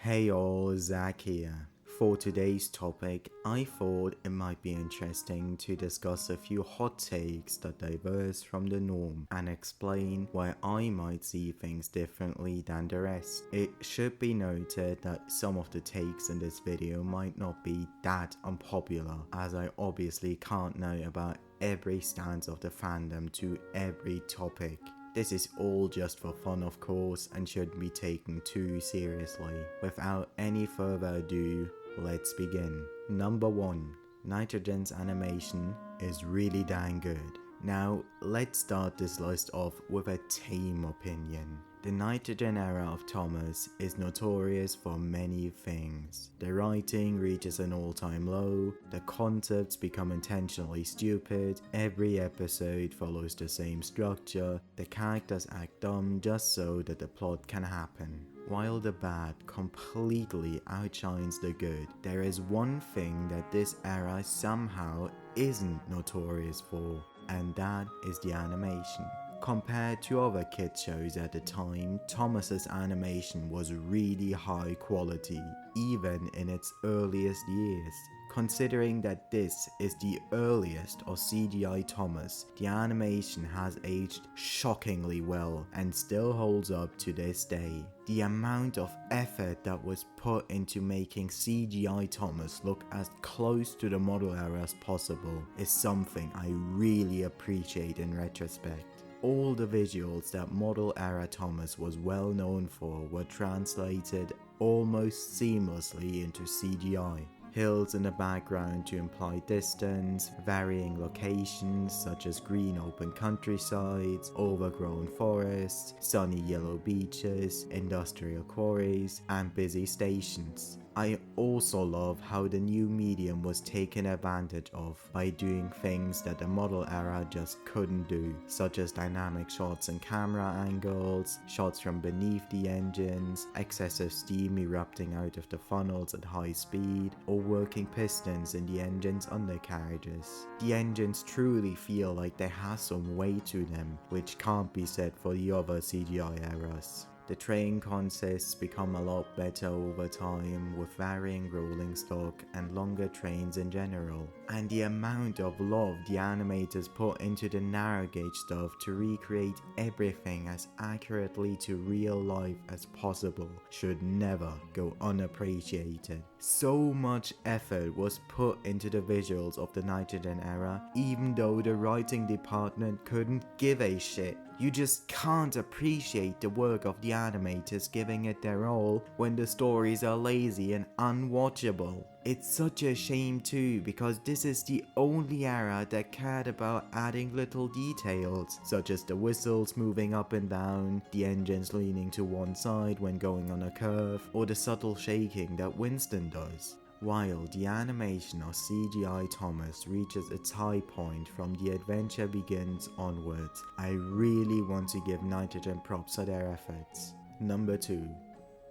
Hey all, Zach here. For today's topic, I thought it might be interesting to discuss a few hot takes that diverge from the norm and explain why I might see things differently than the rest. It should be noted that some of the takes in this video might not be that unpopular, as I obviously can't know about every stance of the fandom to every topic. This is all just for fun, of course, and shouldn't be taken too seriously. Without any further ado, let's begin. Number 1. Nitrogen's animation is really dang good. Now, let's start this list off with a tame opinion. The Nitrogen era of Thomas is notorious for many things. The writing reaches an all-time low, the concepts become intentionally stupid, every episode follows the same structure, the characters act dumb just so that the plot can happen. While the bad completely outshines the good, there is one thing that this era somehow isn't notorious for, and that is the animation. Compared to other kids shows at the time, Thomas's animation was really high quality, even in its earliest years. Considering that this is the earliest of CGI Thomas, the animation has aged shockingly well and still holds up to this day. The amount of effort that was put into making CGI Thomas look as close to the model era as possible is something I really appreciate in retrospect. All the visuals that model era Thomas was well known for were translated almost seamlessly into CGI. Hills in the background to imply distance, varying locations such as green open countrysides, overgrown forests, sunny yellow beaches, industrial quarries, and busy stations. I also love how the new medium was taken advantage of by doing things that the model era just couldn't do, such as dynamic shots and camera angles, shots from beneath the engines, excessive steam erupting out of the funnels at high speed, or working pistons in the engine's undercarriages. The engines truly feel like they have some weight to them, which can't be said for the other CGI eras. The train concepts become a lot better over time with varying rolling stock and longer trains in general. And the amount of love the animators put into the narrow gauge stuff to recreate everything as accurately to real life as possible should never go unappreciated. So much effort was put into the visuals of the Nitrogen era, even though the writing department couldn't give a shit. You just can't appreciate the work of the animators giving it their all when the stories are lazy and unwatchable. It's such a shame too, because this is the only era that cared about adding little details, such as the whistles moving up and down, the engines leaning to one side when going on a curve, or the subtle shaking that Winston does. While the animation of CGI Thomas reaches its high point from The Adventure Begins onwards, I really want to give Nitrogen props for their efforts. Number 2.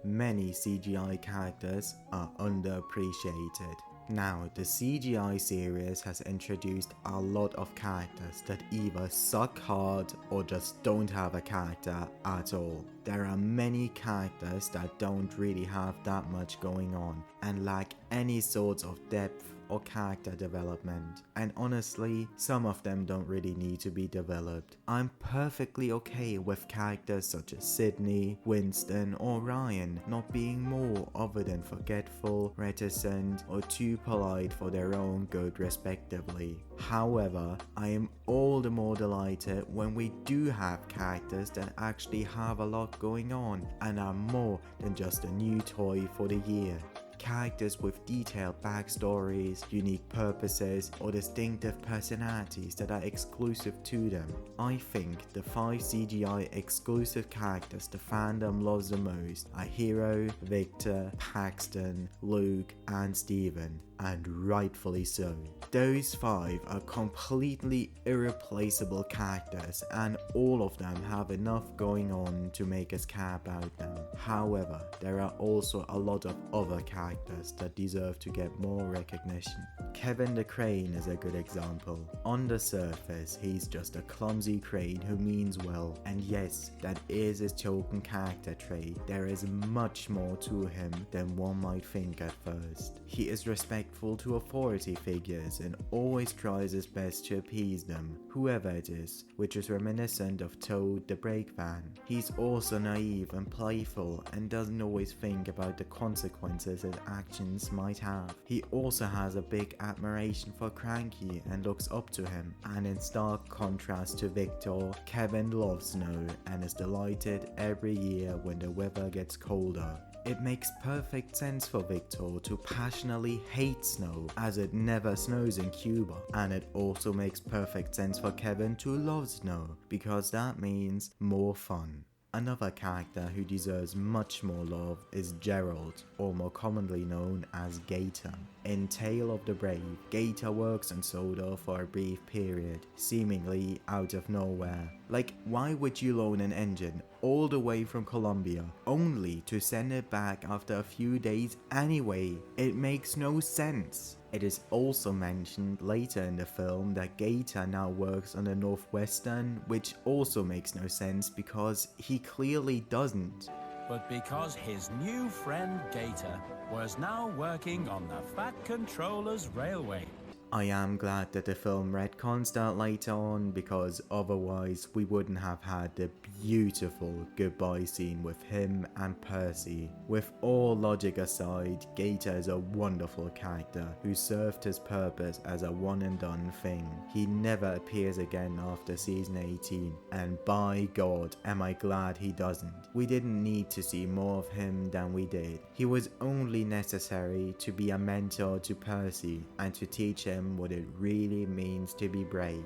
Many CGI characters are underappreciated. Now, the CGI series has introduced a lot of characters that either suck hard or just don't have a character at all. There are many characters that don't really have that much going on and lack any sorts of depth or character development, and honestly, some of them don't really need to be developed. I'm perfectly okay with characters such as Sydney, Winston, or Ryan not being more other than forgetful, reticent, or too polite for their own good respectively. However, I am all the more delighted when we do have characters that actually have a lot going on and are more than just a new toy for the year. Characters with detailed backstories, unique purposes, or distinctive personalities that are exclusive to them. I think the 5 CGI exclusive characters the fandom loves the most are Hero, Victor, Paxton, Luke, and Steven. and rightfully so. Those 5 are completely irreplaceable characters, and all of them have enough going on to make us care about them. However, there are also a lot of other characters that deserve to get more recognition. Kevin the Crane is a good example. On the surface, he's just a clumsy crane who means well, and yes, that is his chosen character trait. There is much more to him than one might think at first. He is respectful to authority figures and always tries his best to appease them, whoever it is, which is reminiscent of Toad the Brake Van. He's also naive and playful and doesn't always think about the consequences his actions might have. He also has a big admiration for Cranky and looks up to him, and in stark contrast to Victor, Kevin loves snow and is delighted every year when the weather gets colder. It makes perfect sense for Victor to passionately hate snow, as it never snows in Cuba, and it also makes perfect sense for Kevin to love snow, because that means more fun. Another character who deserves much more love is Gerald, or more commonly known as Gator. In Tale of the Brave, Gator works on Soda for a brief period, seemingly out of nowhere. Like, why would you loan an engine all the way from Colombia, only to send it back after a few days anyway? It makes no sense. It is also mentioned later in the film that Gator now works on the Northwestern, which also makes no sense because he clearly doesn't. But because his new friend Gator was now working on the Fat Controller's Railway. I am glad that the film retcons that later on, because otherwise we wouldn't have had the beautiful goodbye scene with him and Percy. With all logic aside, Gator is a wonderful character who served his purpose as a one and done thing. He never appears again after season 18, and by God am I glad he doesn't. We didn't need to see more of him than we did. He was only necessary to be a mentor to Percy and to teach him what it really means to be brave.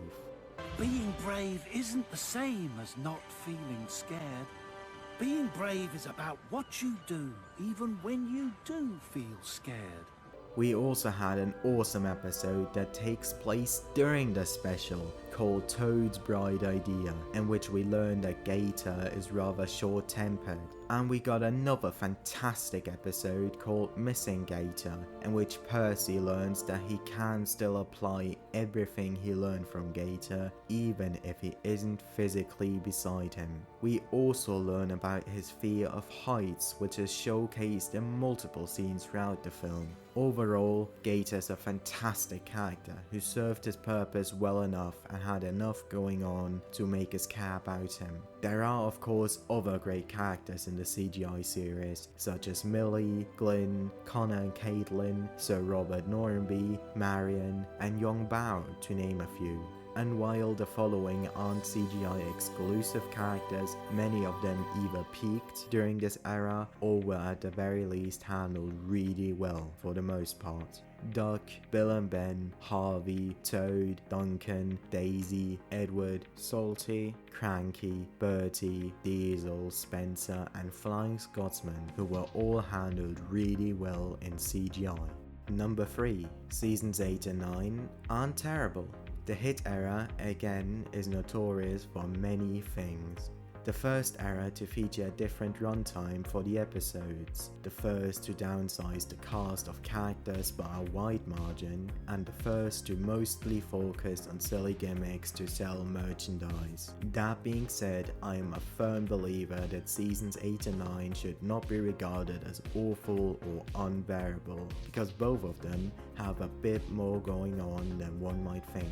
Being brave isn't the same as not feeling scared. Being brave is about what you do, even when you do feel scared. We also had an awesome episode that takes place during the special, called Toad's Bride Idea, in which we learn that Gator is rather short-tempered. And we got another fantastic episode called Missing Gator, in which Percy learns that he can still apply everything he learned from Gator, even if he isn't physically beside him. We also learn about his fear of heights, which is showcased in multiple scenes throughout the film. Overall, Gator's a fantastic character who served his purpose well enough and had enough going on to make us care about him. There are of course other great characters in the CGI series, such as Millie, Glynn, Connor and Caitlin, Sir Robert Norrenby, Marion and Young Bao, to name a few. And while the following aren't CGI exclusive characters, many of them either peaked during this era or were at the very least handled really well for the most part. Duck, Bill and Ben, Harvey, Toad, Duncan, Daisy, Edward, Salty, Cranky, Bertie, Diesel, Spencer and Flying Scotsman, who were all handled really well in CGI. Number 3. Seasons 8 and 9 aren't terrible. The hit era, again, is notorious for many things. The first era to feature a different runtime for the episodes, the first to downsize the cast of characters by a wide margin, and the first to mostly focus on silly gimmicks to sell merchandise. That being said, I am a firm believer that seasons 8 and 9 should not be regarded as awful or unbearable, because both of them have a bit more going on than one might think.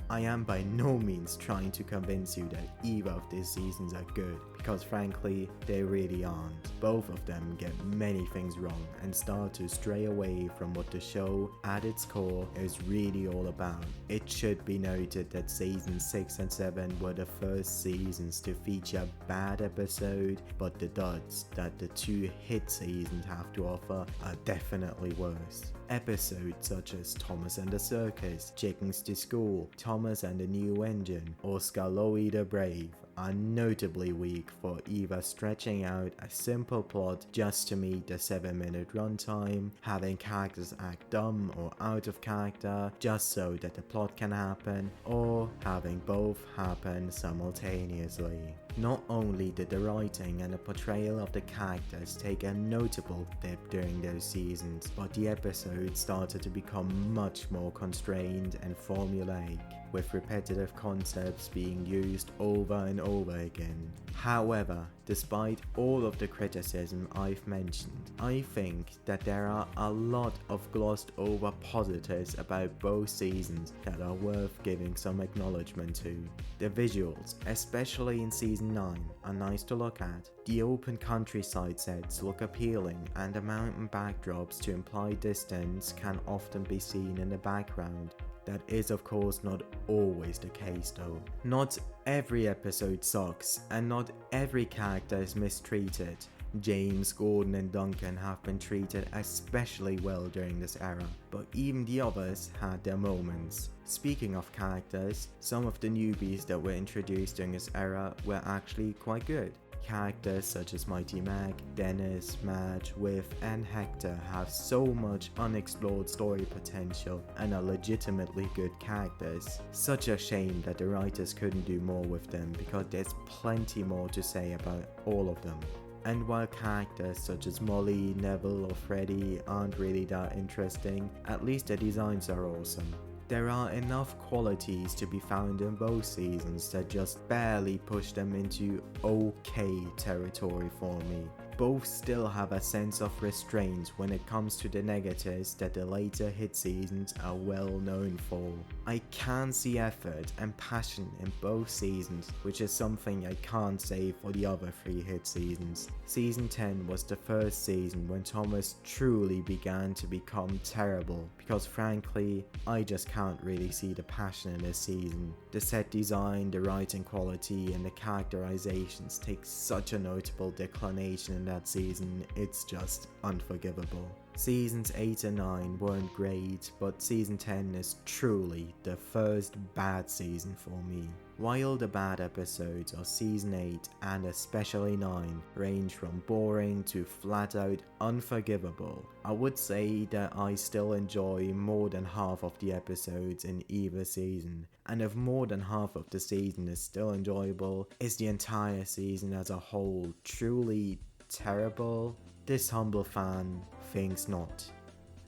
I am by no means trying to convince you that either of these seasons are good, because frankly, they really aren't. Both of them get many things wrong and start to stray away from what the show, at its core, is really all about. It should be noted that seasons 6 and 7 were the first seasons to feature bad episodes, but the duds that the two hit seasons have to offer are definitely worse. Episodes such as Thomas and the Circus, Chickens to School, Thomas and the New Engine, or Skallowy the Brave are notably weak for either stretching out a simple plot just to meet the 7-minute runtime, having characters act dumb or out of character just so that the plot can happen, or having both happen simultaneously. Not only did the writing and the portrayal of the characters take a notable dip during those seasons, but the episodes started to become much more constrained and formulaic, with repetitive concepts being used over and over again. However, despite all of the criticism I've mentioned, I think that there are a lot of glossed over positives about both seasons that are worth giving some acknowledgement to. The visuals, especially in season 9, are nice to look at. The open countryside sets look appealing, and the mountain backdrops to imply distance can often be seen in the background. That is of course not always the case though. Not every episode sucks, and not every character is mistreated. James, Gordon and Duncan have been treated especially well during this era, but even the others had their moments. Speaking of characters, some of the newbies that were introduced during this era were actually quite good. Characters such as Mighty Mac, Dennis, Madge, Whiff and Hector have so much unexplored story potential and are legitimately good characters. Such a shame that the writers couldn't do more with them, because there's plenty more to say about all of them. And while characters such as Molly, Neville or Freddy aren't really that interesting, at least the designs are awesome. There are enough qualities to be found in both seasons that just barely push them into okay territory for me. Both still have a sense of restraint when it comes to the negatives that the later hit seasons are well known for. I can see effort and passion in both seasons, which is something I can't say for the other 3 hit seasons. Season 10 was the first season when Thomas truly began to become terrible, because frankly, I just can't really see the passion in this season. The set design, the writing quality and the characterizations take such a notable declination in that season, it's just unforgivable. Seasons 8 and 9 weren't great, but season 10 is truly the first bad season for me. While the bad episodes of season 8 and especially 9 range from boring to flat out unforgivable, I would say that I still enjoy more than half of the episodes in either season. And if more than half of the season is still enjoyable, is the entire season as a whole truly terrible? This humble fan thinks not.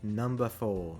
Number 4.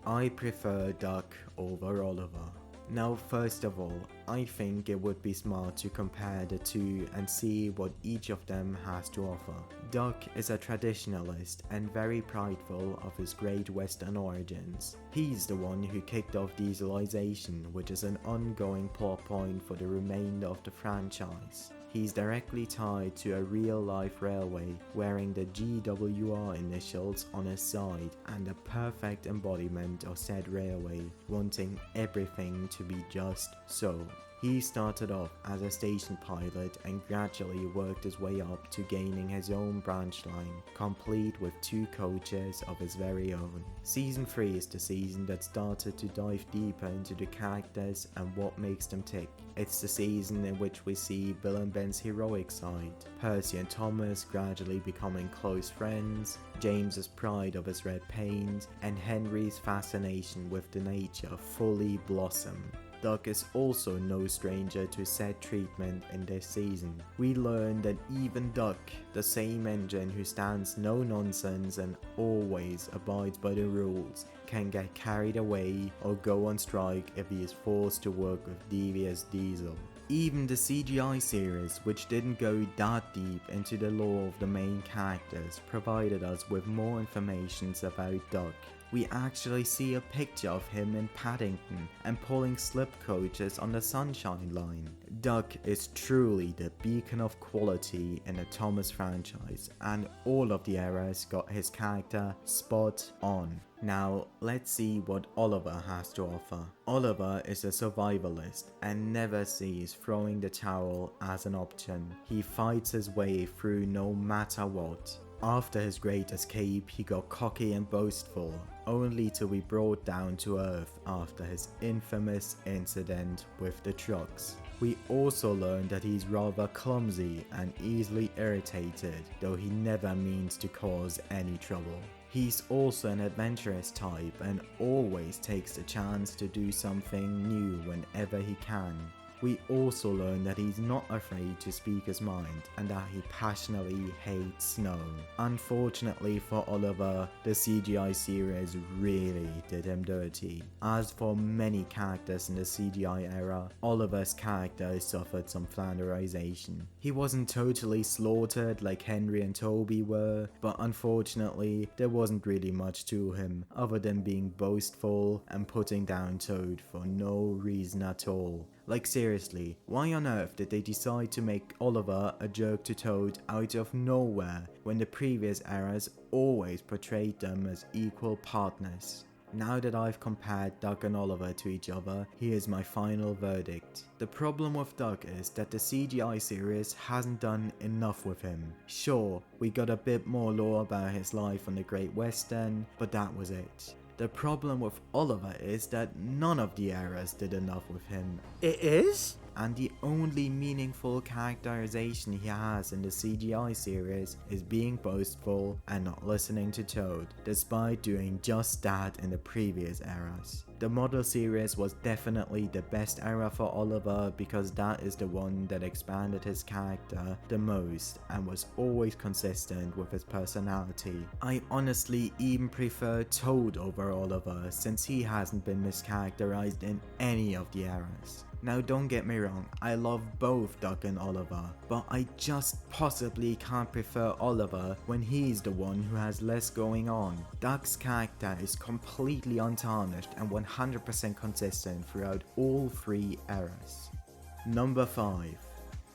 I prefer Duck over Oliver. Now first of all, I think it would be smart to compare the two and see what each of them has to offer. Duck is a traditionalist and very prideful of his great western origins. He's the one who kicked off dieselization, which is an ongoing plot point for the remainder of the franchise. He's directly tied to a real-life railway, wearing the GWR initials on his side, and a perfect embodiment of said railway, wanting everything to be just so. He started off as a station pilot and gradually worked his way up to gaining his own branch line, complete with 2 coaches of his very own. Season 3 is the season that started to dive deeper into the characters and what makes them tick. It's the season in which we see Bill and Ben's heroic side, Percy and Thomas gradually becoming close friends, James's pride of his red paint, and Henry's fascination with the nature fully blossom. Duck is also no stranger to said treatment in this season. We learn that even Duck, the same engine who stands no nonsense and always abides by the rules, can get carried away or go on strike if he is forced to work with devious Diesel. Even the CGI series, which didn't go that deep into the lore of the main characters, provided us with more information about Duck. We actually see a picture of him in Paddington and pulling slip coaches on the Sunshine Line. Duck is truly the beacon of quality in the Thomas franchise, and all of the eras got his character spot on. Now let's see what Oliver has to offer. Oliver is a survivalist and never sees throwing the towel as an option. He fights his way through no matter what. After his great escape, he got cocky and boastful, only to be brought down to earth after his infamous incident with the trucks. We also learn that he's rather clumsy and easily irritated, though he never means to cause any trouble. He's also an adventurous type and always takes the chance to do something new whenever he can. We also learn that he's not afraid to speak his mind and that he passionately hates snow. Unfortunately for Oliver, the CGI series really did him dirty. As for many characters in the CGI era, Oliver's character suffered some flanderization. He wasn't totally slaughtered like Henry and Toby were, but unfortunately there wasn't really much to him other than being boastful and putting down Toad for no reason at all. Like seriously, why on earth did they decide to make Oliver a jerk to Toad out of nowhere when the previous eras always portrayed them as equal partners? Now that I've compared Duck and Oliver to each other, here's my final verdict. The problem with Duck is that the CGI series hasn't done enough with him. Sure, we got a bit more lore about his life on the Great Western, but that was it. The problem with Oliver is that none of the eras did enough with him. It is? And the only meaningful characterization he has in the CGI series is being boastful and not listening to Toad, despite doing just that in the previous eras. The model series was definitely the best era for Oliver because that is the one that expanded his character the most and was always consistent with his personality. I honestly even prefer Toad over Oliver since he hasn't been mischaracterized in any of the eras. Now don't get me wrong, I love both Duck and Oliver, but I just possibly can't prefer Oliver when he's the one who has less going on. Duck's character is completely untarnished and 100% consistent throughout all three eras. Number 5.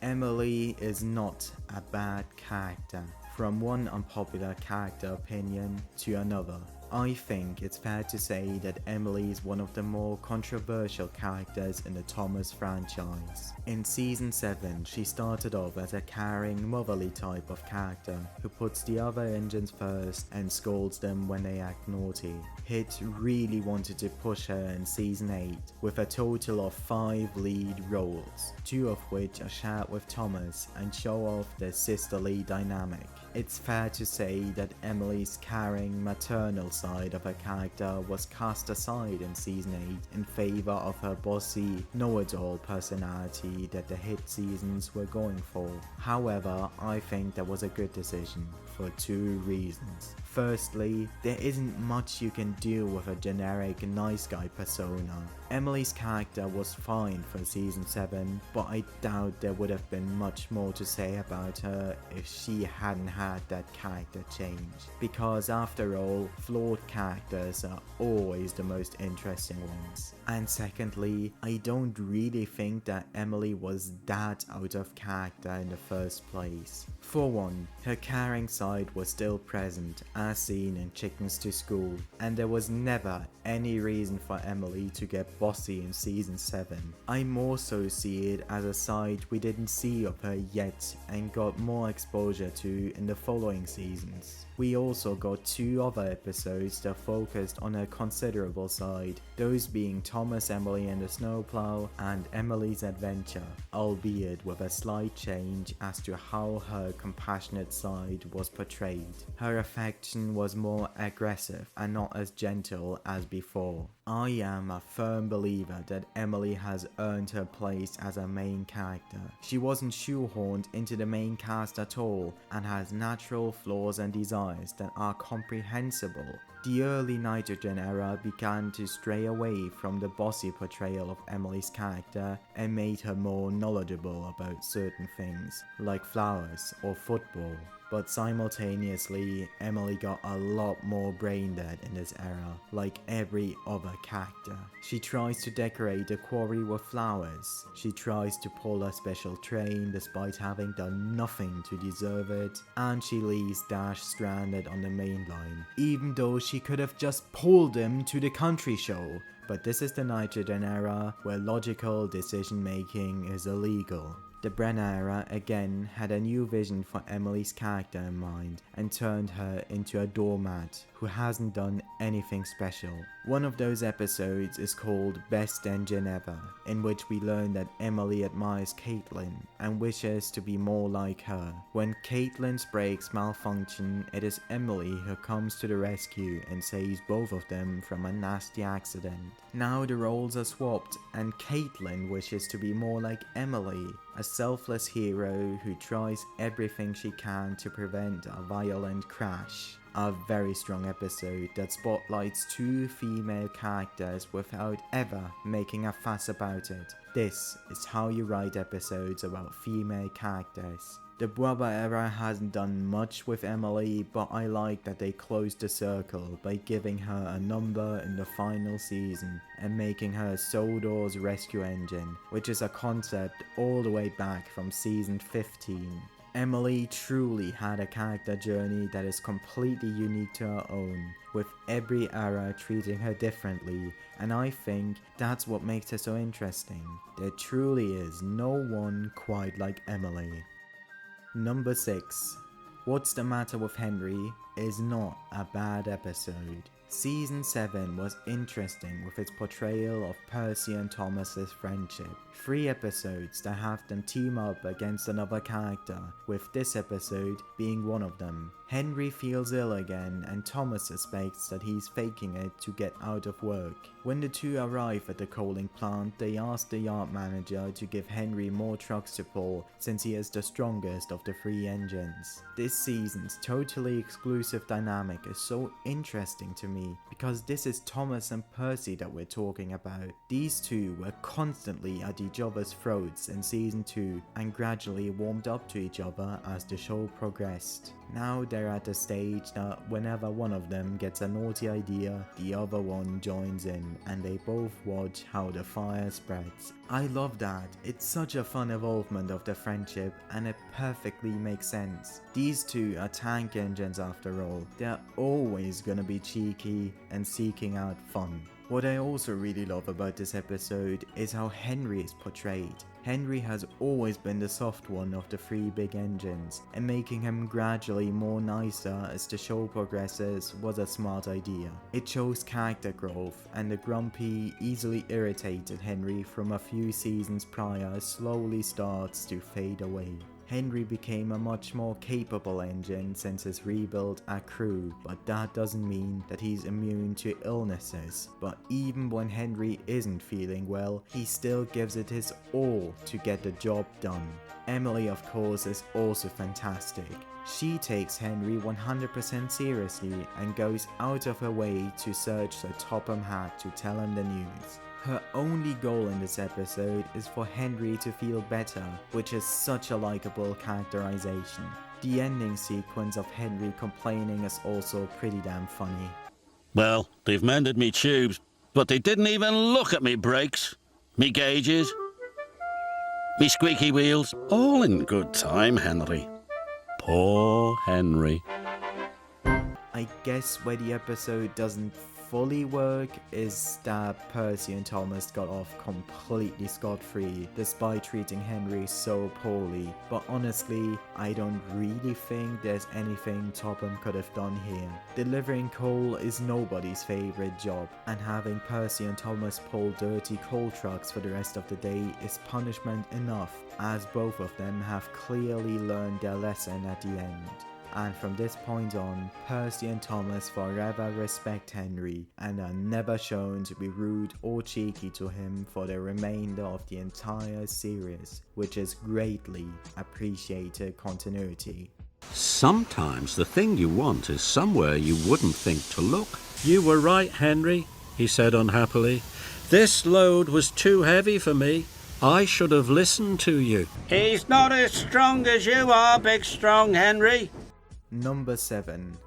Emily is not a bad character. From one unpopular character opinion to another. I think it's fair to say that Emily is one of the more controversial characters in the Thomas franchise. In season 7, she started off as a caring, motherly type of character who puts the other engines first and scolds them when they act naughty. Hit really wanted to push her in season 8 with a total of 5 lead roles, 2 of which are shared with Thomas and show off their sisterly dynamic. It's fair to say that Emily's caring, maternal side of her character was cast aside in season 8 in favor of her bossy, know-it-all personality that the hit seasons were going for. However, I think that was a good decision for 2 reasons. Firstly, there isn't much you can do with a generic nice guy persona. Emily's character was fine for season 7, but I doubt there would have been much more to say about her if she hadn't had that character change. Because after all, flawed characters are always the most interesting ones. And secondly, I don't really think that Emily was that out of character in the first place. For one, her caring side was still present as seen in Chickens to School, and there was never any reason for Emily to get bossy in season 7. I more so see it as a side we didn't see of her yet and got more exposure to in the following seasons. We also got 2 other episodes that focused on her considerable side, those being Thomas, Emily and the Snowplow and Emily's Adventure, albeit with a slight change as to how her compassionate side was portrayed. Her affection was more aggressive and not as gentle as before. I am a firm believer that Emily has earned her place as a main character. She wasn't shoehorned into the main cast at all and has natural flaws and desires that are comprehensible. The early Nitrogen era began to stray away from the bossy portrayal of Emily's character and made her more knowledgeable about certain things, like flowers or football. But simultaneously, Emily got a lot more brain dead in this era, like every other character. She tries to decorate the quarry with flowers. She tries to pull a special train despite having done nothing to deserve it. And she leaves Dash stranded on the main line, even though she could have just pulled him to the country show. But this is the Nitrogen era, where logical decision making is illegal. The Brenner era again had a new vision for Emily's character in mind and turned her into a doormat who hasn't done anything special. One of those episodes is called Best Engine Ever, in which we learn that Emily admires Caitlin and wishes to be more like her. When Caitlin's brakes malfunction, it is Emily who comes to the rescue and saves both of them from a nasty accident. Now the roles are swapped and Caitlin wishes to be more like Emily, a selfless hero who tries everything she can to prevent a violent crash. A very strong episode that spotlights two female characters without ever making a fuss about it. This is how you write episodes about female characters. The brother era hasn't done much with Emily, but I like that they closed the circle by giving her a number in the final season and making her Soldor's rescue engine, which is a concept all the way back from season 15. Emily truly had a character journey that is completely unique to her own, with every era treating her differently, and I think that's what makes her so interesting. There truly is no one quite like Emily. Number 6. What's the Matter with Henry is not a bad episode. Season 7 was interesting with its portrayal of Percy and Thomas's friendship. 3 episodes that have them team up against another character, with this episode being one of them. Henry feels ill again and Thomas suspects that he's faking it to get out of work. When the two arrive at the coaling plant, they ask the yard manager to give Henry more trucks to pull since he is the strongest of the 3 engines. This season's totally exclusive dynamic is so interesting to me because this is Thomas and Percy that we're talking about. These two were constantly at each other's throats in season 2 and gradually warmed up to each other as the show progressed. Now they're at the stage that whenever one of them gets a naughty idea, the other one joins in and they both watch how the fire spreads. I love that. It's such a fun evolvement of the friendship and it perfectly makes sense. These two are tank engines after all. They're always gonna be cheeky and seeking out fun. What I also really love about this episode is how Henry is portrayed. Henry has always been the soft one of the 3 big engines, and making him gradually more nicer as the show progresses was a smart idea. It shows character growth, and the grumpy, easily irritated Henry from a few seasons prior slowly starts to fade away. Henry became a much more capable engine since his rebuild at crew, but that doesn't mean that he's immune to illnesses. But even when Henry isn't feeling well, he still gives it his all to get the job done. Emily, of course, is also fantastic. She takes Henry 100% seriously and goes out of her way to search Sir Topham Hatt to tell him the news. Her only goal in this episode is for Henry to feel better, which is such a likable characterization. The ending sequence of Henry complaining is also pretty damn funny. Well, they've mended me tubes, but they didn't even look at me brakes, me gauges, me squeaky wheels. All in good time, Henry. Poor Henry. I guess where the episode doesn't fully work is that Percy and Thomas got off completely scot-free despite treating Henry so poorly, but honestly I don't really think there's anything Topham could have done here. Delivering coal is nobody's favourite job, and having Percy and Thomas pull dirty coal trucks for the rest of the day is punishment enough, as both of them have clearly learned their lesson at the end. And from this point on, Percy and Thomas forever respect Henry and are never shown to be rude or cheeky to him for the remainder of the entire series, which is greatly appreciated continuity. Sometimes the thing you want is somewhere you wouldn't think to look. You were right, Henry, he said unhappily. This load was too heavy for me. I should have listened to you. He's not as strong as you are, big strong Henry. Number 7.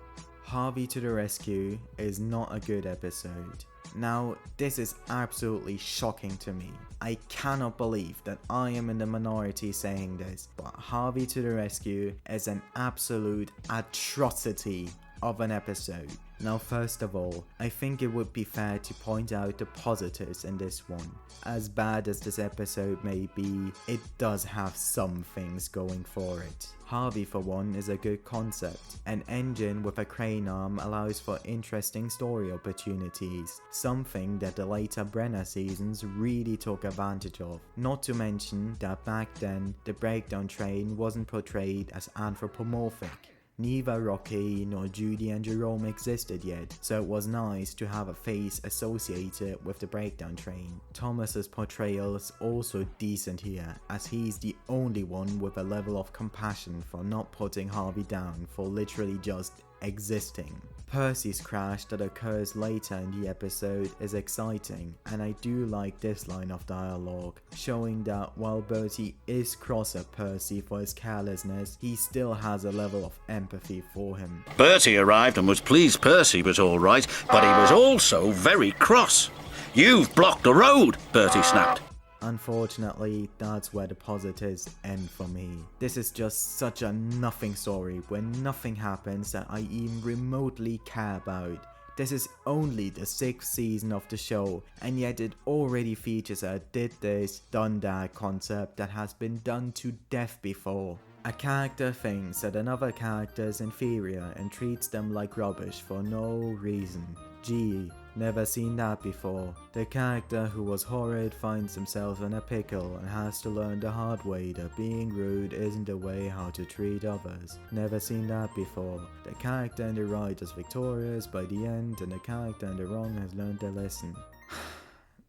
Harvey to the Rescue is not a good episode. Now, this is absolutely shocking to me. I cannot believe that I am in the minority saying this, but Harvey to the Rescue is an absolute atrocity of an episode. Now first of all, I think it would be fair to point out the positives in this one. As bad as this episode may be, it does have some things going for it. Harvey for one is a good concept. An engine with a crane arm allows for interesting story opportunities, something that the later Brenner seasons really took advantage of. Not to mention that back then, the breakdown train wasn't portrayed as anthropomorphic. Neither Rocky nor Judy and Jerome existed yet, so it was nice to have a face associated with the breakdown train. Thomas's portrayal is also decent here, as he's the only one with a level of compassion for not putting Harvey down for literally just existing. Percy's crash that occurs later in the episode is exciting, and I do like this line of dialogue, showing that while Bertie is cross at Percy for his carelessness, he still has a level of empathy for him. Bertie arrived and was pleased Percy was all right, but he was also very cross. "You've blocked the road," Bertie snapped. Unfortunately, that's where the positives end for me. This is just such a nothing story where nothing happens that I even remotely care about. This is only the 6th season of the show, and yet it already features a did this, done that concept that has been done to death before. A character thinks that another character is inferior and treats them like rubbish for no reason. Gee, never seen that before. The character who was horrid finds himself in a pickle and has to learn the hard way that being rude isn't the way how to treat others. Never seen that before. The character in the right is victorious by the end, and the character in the wrong has learned their lesson.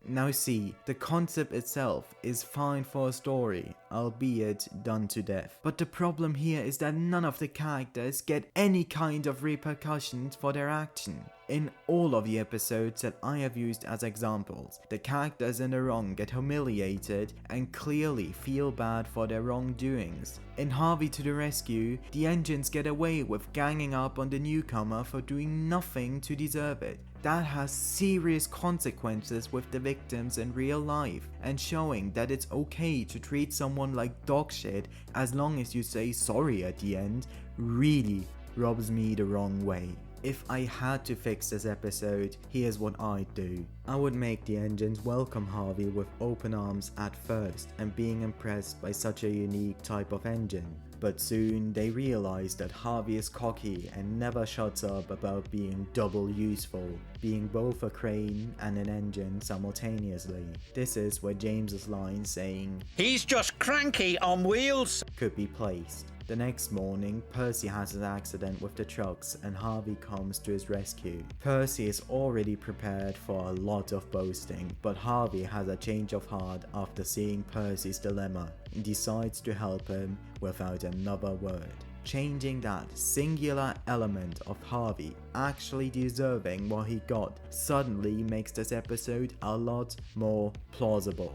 Now see, the concept itself is fine for a story, albeit done to death. But the problem here is that none of the characters get any kind of repercussions for their action. In all of the episodes that I have used as examples, the characters in the wrong get humiliated and clearly feel bad for their wrongdoings. In Harvey to the Rescue, the engines get away with ganging up on the newcomer for doing nothing to deserve it. That has serious consequences with the victims in real life, and showing that it's okay to treat someone like dog shit as long as you say sorry at the end really rubs me the wrong way. If I had to fix this episode, here's what I'd do. I would make the engines welcome Harvey with open arms at first and being impressed by such a unique type of engine. But soon they realize that Harvey is cocky and never shuts up about being double useful, being both a crane and an engine simultaneously. This is where James's line saying, "He's just cranky on wheels," could be placed. The next morning, Percy has an accident with the trucks and Harvey comes to his rescue. Percy is already prepared for a lot of boasting, but Harvey has a change of heart after seeing Percy's dilemma and decides to help him without another word. Changing that singular element of Harvey actually deserving what he got suddenly makes this episode a lot more plausible.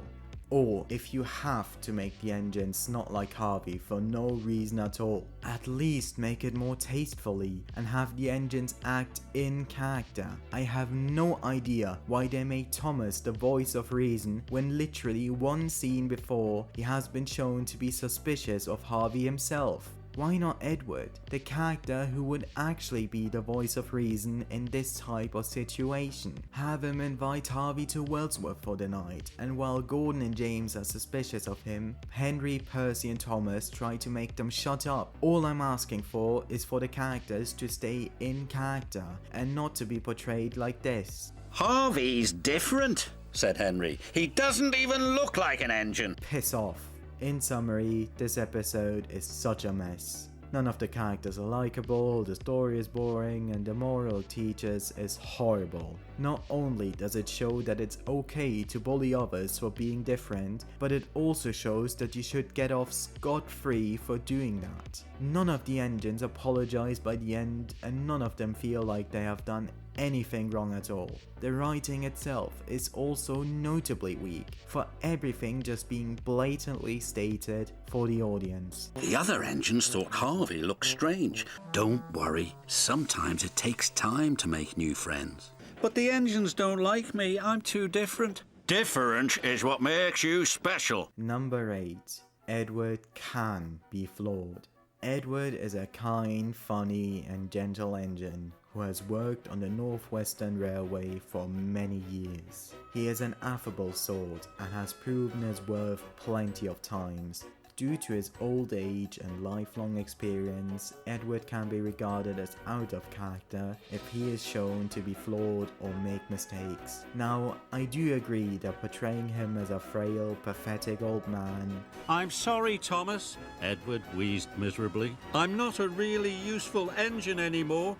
Or if you have to make the engines not like Harvey for no reason at all, at least make it more tastefully and have the engines act in character. I have no idea why they made Thomas the voice of reason when literally one scene before he has been shown to be suspicious of Harvey himself. Why not Edward, the character who would actually be the voice of reason in this type of situation? Have him invite Harvey to Wellsworth for the night, and while Gordon and James are suspicious of him, Henry, Percy and Thomas try to make them shut up. All I'm asking for is for the characters to stay in character and not to be portrayed like this. "Harvey's different," said Henry. "He doesn't even look like an engine." Piss off. In summary, this episode is such a mess. None of the characters are likable, the story is boring, and the moral it teaches is horrible. Not only does it show that it's okay to bully others for being different, but it also shows that you should get off scot-free for doing that. None of the engines apologize by the end, and none of them feel like they have done anything wrong at all. The writing itself is also notably weak, for everything just being blatantly stated for the audience. The other engines thought Harvey looked strange. Don't worry, sometimes it takes time to make new friends. "But the engines don't like me. I'm too different." "Different is what makes you special." Number 8. Edward can be flawed. Edward is a kind, funny and gentle engine who has worked on the Northwestern Railway for many years. He is an affable sort and has proven his worth plenty of times. Due to his old age and lifelong experience, Edward can be regarded as out of character if he is shown to be flawed or make mistakes. Now, I do agree that portraying him as a frail, pathetic old man... I'm sorry, Thomas, Edward wheezed miserably. I'm not a really useful engine anymore.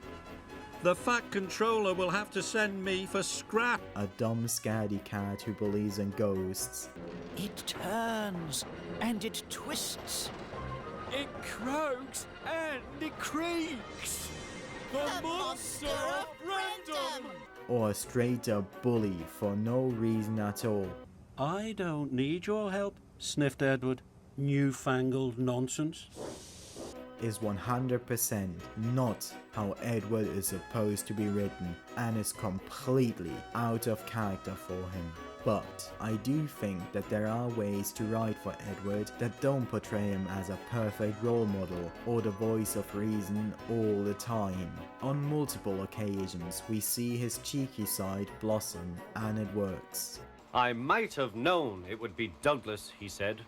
The Fat Controller will have to send me for scrap. A dumb scaredy cat who believes in ghosts. It turns and it twists. It croaks and it creaks. The monster of random. Or a straight up bully for no reason at all. I don't need your help, sniffed Edward. Newfangled nonsense. Is 100% not how Edward is supposed to be written and is completely out of character for him. But I do think that there are ways to write for Edward that don't portray him as a perfect role model or the voice of reason all the time. On multiple occasions we see his cheeky side blossom and it works. I might have known it would be Douglas, he said.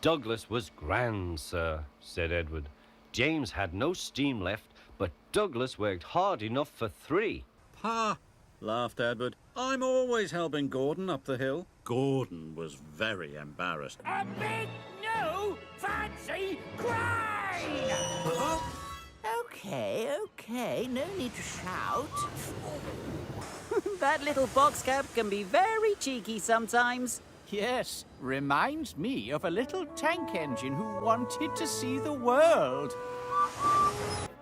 Douglas was grand, sir, said Edward. James had no steam left, but Douglas worked hard enough for 3. Pa, laughed Edward. I'm always helping Gordon up the hill. Gordon was very embarrassed. A big new fancy crane! Okay, no need to shout. That little box cab can be very cheeky sometimes. Yes, reminds me of a little tank engine who wanted to see the world.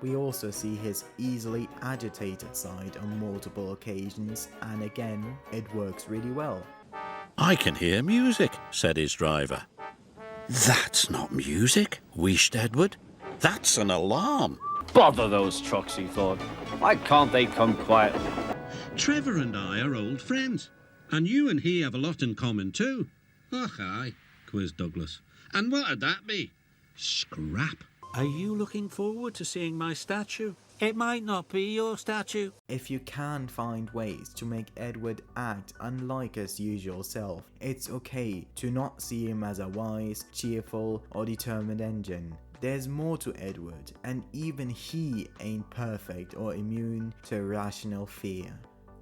We also see his easily agitated side on multiple occasions, and again, it works really well. I can hear music, said his driver. That's not music, wheezed Edward. That's an alarm. Bother those trucks, he thought. Why can't they come quietly? Trevor and I are old friends, and you and he have a lot in common too. Och, aye, quizzed Douglas. And what'd that be? Scrap. Are you looking forward to seeing my statue? It might not be your statue. If you can find ways to make Edward act unlike his usual self, it's okay to not see him as a wise, cheerful, or determined engine. There's more to Edward, and even he ain't perfect or immune to irrational fear.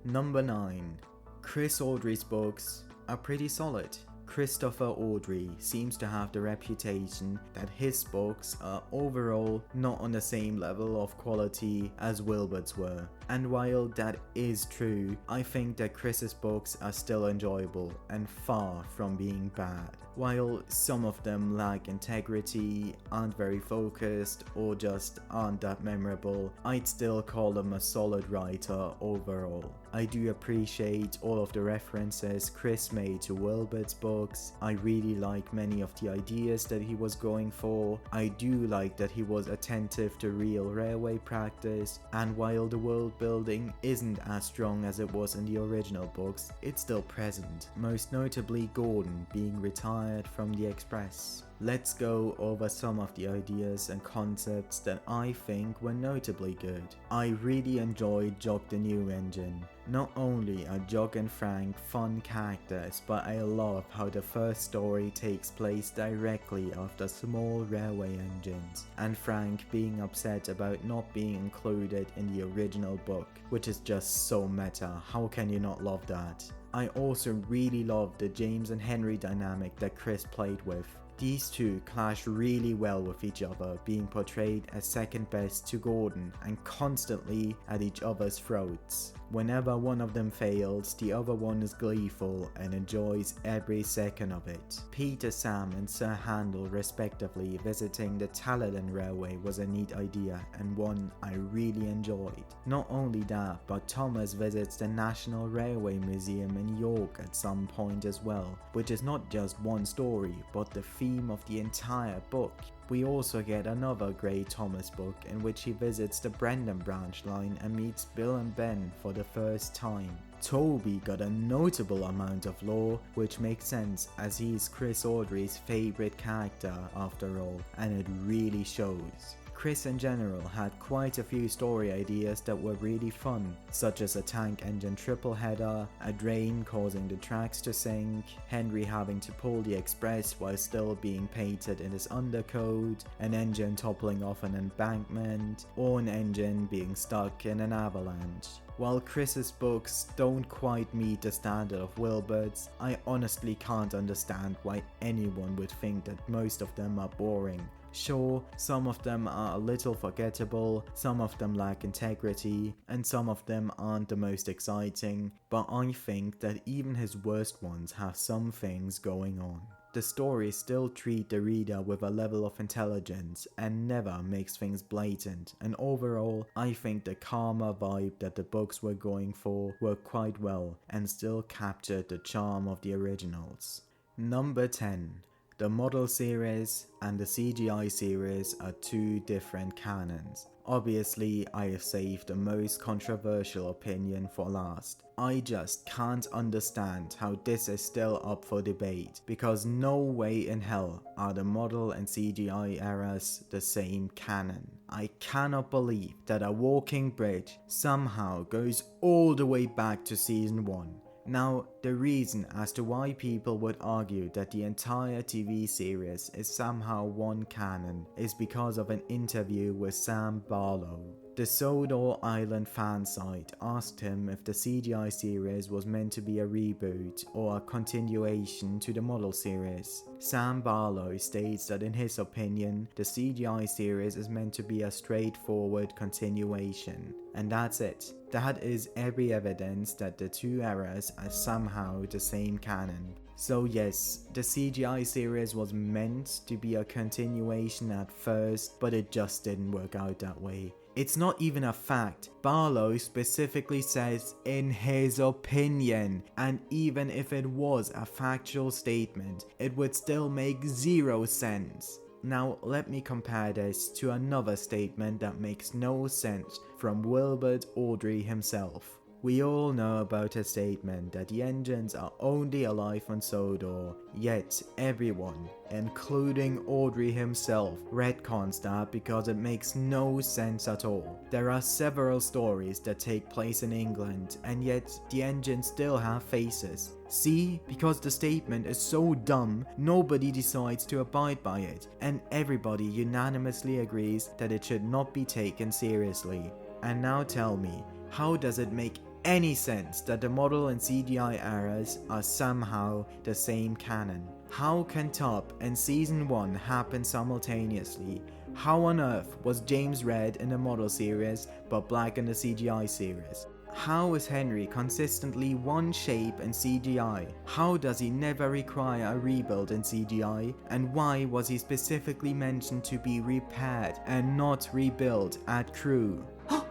Number 9. Chris Audrey's books are pretty solid. Christopher Audrey seems to have the reputation that his books are overall not on the same level of quality as Wilbert's were. And while that is true, I think that Chris's books are still enjoyable and far from being bad. While some of them lack integrity, aren't very focused, or just aren't that memorable, I'd still call him a solid writer overall. I do appreciate all of the references Chris made to Wilbert's books. I really like many of the ideas that he was going for. I do like that he was attentive to real railway practice, and while the world building isn't as strong as it was in the original books, it's still present, most notably Gordon being retired from the Express. Let's go over some of the ideas and concepts that I think were notably good. I really enjoyed Jock the New Engine. Not only are Jock and Frank fun characters, but I love how the first story takes place directly after small railway engines, and Frank being upset about not being included in the original book, which is just so meta. How can you not love that? I also really love the James and Henry dynamic that Chris played with. These two clash really well with each other, being portrayed as second best to Gordon and constantly at each other's throats. Whenever one of them fails, the other one is gleeful and enjoys every second of it. Peter, Sam and Sir Handel respectively visiting the Taladan Railway was a neat idea and one I really enjoyed. Not only that, but Thomas visits the National Railway Museum in York at some point as well, which is not just one story but the theme of the entire book. We also get another great Thomas book in which he visits the Brendan branch line and meets Bill and Ben for the first time. Toby got a notable amount of lore, which makes sense as he is Chris Audrey's favourite character after all, and it really shows. Chris in general had quite a few story ideas that were really fun, such as a tank engine triple header, a drain causing the tracks to sink, Henry having to pull the express while still being painted in his undercoat, an engine toppling off an embankment, or an engine being stuck in an avalanche. While Chris's books don't quite meet the standard of Wilbert's, I honestly can't understand why anyone would think that most of them are boring. Sure, some of them are a little forgettable, some of them lack integrity, and some of them aren't the most exciting, but I think that even his worst ones have some things going on. The stories still treat the reader with a level of intelligence and never makes things blatant, and overall, I think the calmer vibe that the books were going for worked quite well and still captured the charm of the originals. Number 10. The model series and the CGI series are two different canons. Obviously, I have saved the most controversial opinion for last. I just can't understand how this is still up for debate, because no way in hell are the model and CGI eras the same canon. I cannot believe that a walking bridge somehow goes all the way back to season 1. Now, the reason as to why people would argue that the entire TV series is somehow one canon is because of an interview with Sam Barlow. The Sodor Island fan site asked him if the CGI series was meant to be a reboot or a continuation to the model series. Sam Barlow states that in his opinion, the CGI series is meant to be a straightforward continuation. And that's it. That is every evidence that the two eras are somehow the same canon. So yes, the CGI series was meant to be a continuation at first, but it just didn't work out that way. It's not even a fact. Barlow specifically says in his opinion, and even if it was a factual statement, it would still make zero sense. Now let me compare this to another statement that makes no sense from Wilbert Audrey himself. We all know about his statement that the engines are only alive on Sodor, yet everyone, including Audrey himself, retcons that because it makes no sense at all. There are several stories that take place in England, and yet the engines still have faces. See, because the statement is so dumb, nobody decides to abide by it, and everybody unanimously agrees that it should not be taken seriously. And now tell me, how does it make any sense that the model and CGI eras are somehow the same canon? How can Top and Season 1 happen simultaneously? How on earth was James red in the model series but black in the CGI series? How is Henry consistently one shape in CGI? How does he never require a rebuild in CGI? And why was he specifically mentioned to be repaired and not rebuilt at Crew?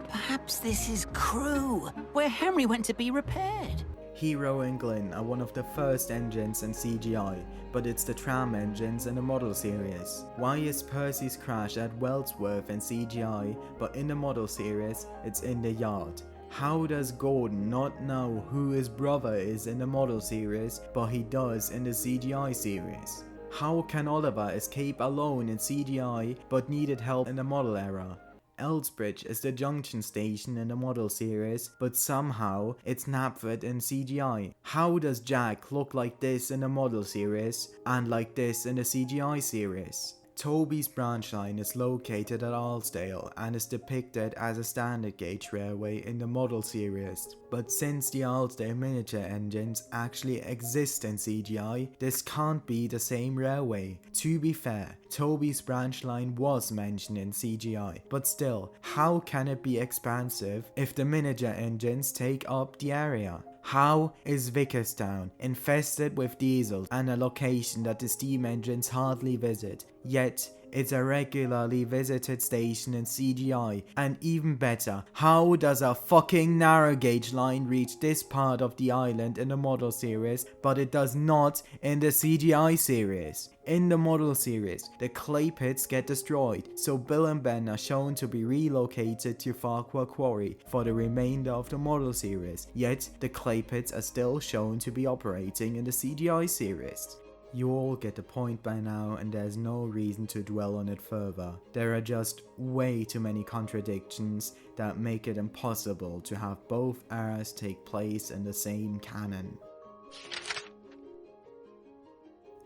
Perhaps this is Crew, where Henry went to be repaired. Hero and Glynn are one of the first engines in CGI, but it's the tram engines in the model series. Why is Percy's crash at Weldsworth in CGI, but in the model series, it's in the yard? How does Gordon not know who his brother is in the model series, but he does in the CGI series? How can Oliver escape alone in CGI, but needed help in the model era? Elsbridge is the junction station in the model series, but somehow it's Knapford in CGI. How does Jack look like this in the model series, and like this in the CGI series? Toby's branch line is located at Arlesdale and is depicted as a standard gauge railway in the model series. But since the Arlesdale miniature engines actually exist in CGI, this can't be the same railway. To be fair, Toby's branch line was mentioned in CGI, but still, how can it be expansive if the miniature engines take up the area? How is Vickerstown infested with diesels and a location that the steam engines hardly visit, yet it's a regularly visited station in CGI? And even better, how does a fucking narrow gauge line reach this part of the island in the model series, but it does not in the CGI series? In the model series, the clay pits get destroyed, so Bill and Ben are shown to be relocated to Farquhar Quarry for the remainder of the model series, yet the clay pits are still shown to be operating in the CGI series. You all get the point by now, and there's no reason to dwell on it further. There are just way too many contradictions that make it impossible to have both eras take place in the same canon.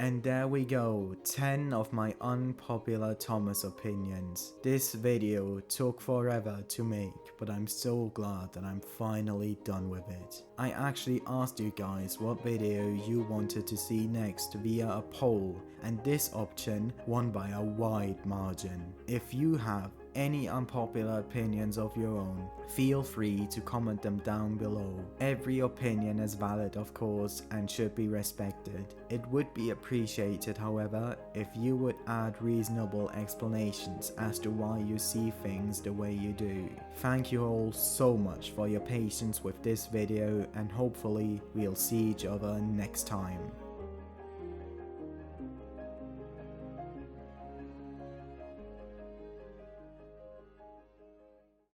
And there we go, 10 of my unpopular Thomas opinions. This video took forever to make, but I'm so glad that I'm finally done with it. I actually asked you guys what video you wanted to see next via a poll, and this option won by a wide margin. If you have any unpopular opinions of your own, feel free to comment them down below. Every opinion is valid, of course, and should be respected. It would be appreciated, however, if you would add reasonable explanations as to why you see things the way you do. Thank you all so much for your patience with this video, and hopefully we'll see each other next time.